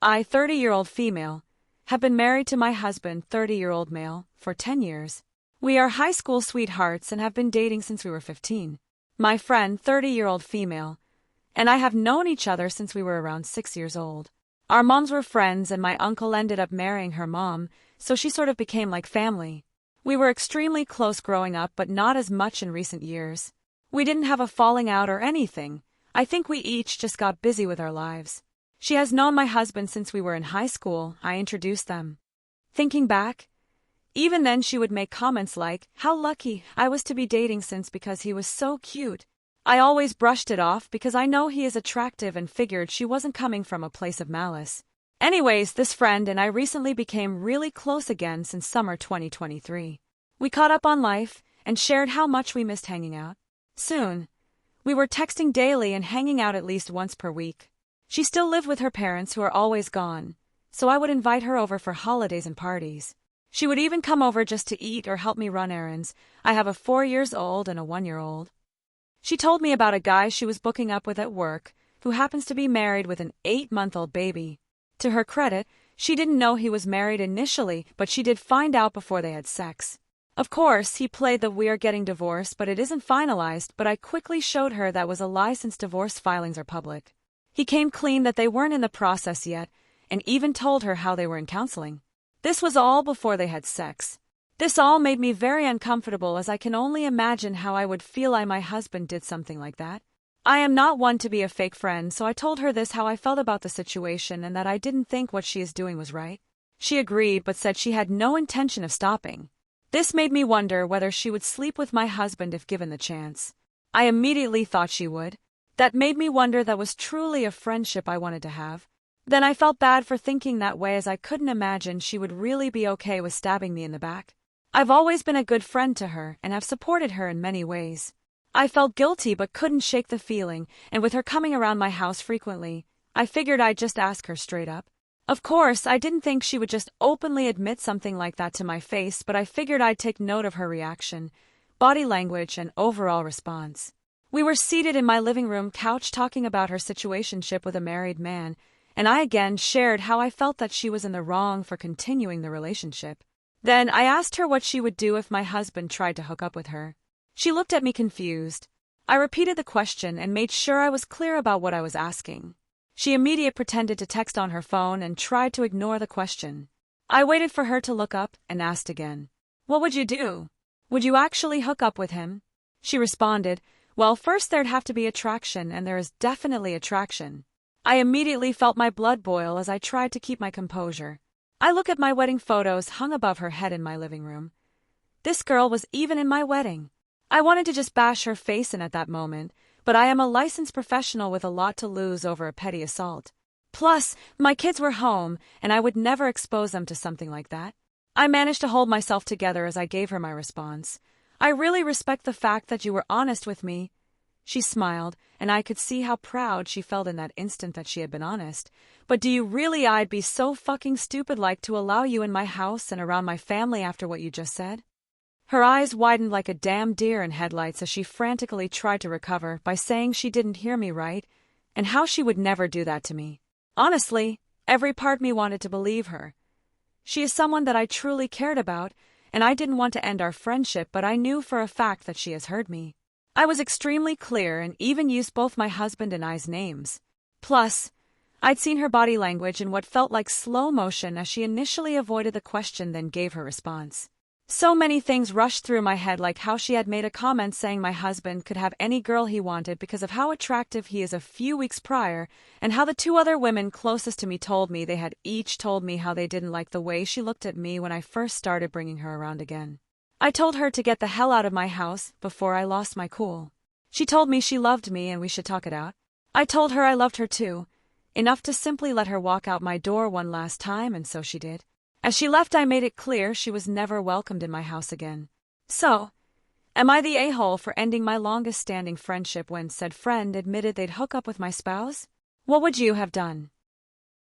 I, 30-year-old female, have been married to my husband, 30-year-old male, for 10 years. We are high school sweethearts and have been dating since we were 15. My friend, 30-year-old female, and I have known each other since we were around 6 years old. Our moms were friends and my uncle ended up marrying her mom, so she sort of became like family. We were extremely close growing up but not as much in recent years. We didn't have a falling out or anything. I think we each just got busy with our lives. She has known my husband since we were in high school. I introduced them. Thinking back, even then she would make comments like, how lucky I was to be dating since because he was so cute. I always brushed it off because I know he is attractive and figured she wasn't coming from a place of malice. Anyways, this friend and I recently became really close again since summer 2023. We caught up on life and shared how much we missed hanging out. Soon, we were texting daily and hanging out at least once per week. She still lived with her parents who are always gone, so I would invite her over for holidays and parties. She would even come over just to eat or help me run errands. I have a 4-year-old and a 1-year-old. She told me about a guy she was booking up with at work who happens to be married with an 8-month-old baby. To her credit, she didn't know he was married initially, but she did find out before they had sex. Of course, he played the "we are getting divorced but it isn't finalized," but I quickly showed her that was a lie since divorce filings are public. He came clean that they weren't in the process yet, and even told her how they were in counseling. This was all before they had sex. This all made me very uncomfortable as I can only imagine how I would feel if my husband did something like that. I am not one to be a fake friend, so I told her how I felt about the situation and that I didn't think what she is doing was right. She agreed but said she had no intention of stopping. This made me wonder whether she would sleep with my husband if given the chance. I immediately thought she would. That made me wonder that was truly a friendship I wanted to have. Then I felt bad for thinking that way as I couldn't imagine she would really be okay with stabbing me in the back. I've always been a good friend to her and have supported her in many ways. I felt guilty but couldn't shake the feeling, and with her coming around my house frequently, I figured I'd just ask her straight up. Of course, I didn't think she would just openly admit something like that to my face, but I figured I'd take note of her reaction, body language, and overall response. We were seated in my living room couch talking about her situationship with a married man, and I again shared how I felt that she was in the wrong for continuing the relationship. Then I asked her what she would do if my husband tried to hook up with her. She looked at me confused. I repeated the question and made sure I was clear about what I was asking. She immediately pretended to text on her phone and tried to ignore the question. I waited for her to look up and asked again, "What would you do? Would you actually hook up with him?" She responded, "Well, first there'd have to be attraction, and there is definitely attraction." I immediately felt my blood boil as I tried to keep my composure. I look at my wedding photos hung above her head in my living room. This girl was even in my wedding. I wanted to just bash her face in at that moment, but I am a licensed professional with a lot to lose over a petty assault. Plus, my kids were home, and I would never expose them to something like that. I managed to hold myself together as I gave her my response. "I really respect the fact that you were honest with me." She smiled, and I could see how proud she felt in that instant that she had been honest. "But do you really I'd be so fucking stupid like to allow you in my house and around my family after what you just said?" Her eyes widened like a damn deer in headlights as she frantically tried to recover by saying she didn't hear me right, and how she would never do that to me. Honestly, every part of me wanted to believe her. She is someone that I truly cared about, and I didn't want to end our friendship, but I knew for a fact that she has heard me. I was extremely clear and even used both my husband and I's names. Plus, I'd seen her body language in what felt like slow motion as she initially avoided the question then gave her response. So many things rushed through my head, like how she had made a comment saying my husband could have any girl he wanted because of how attractive he is a few weeks prior, and how the 2 other women closest to me told me they had each told me how they didn't like the way she looked at me when I first started bringing her around again. I told her to get the hell out of my house before I lost my cool. She told me she loved me and we should talk it out. I told her I loved her too, enough to simply let her walk out my door one last time, and so she did. As she left, I made it clear she was never welcomed in my house again. So, am I the a-hole for ending my longest-standing friendship when said friend admitted they'd hook up with my spouse? What would you have done?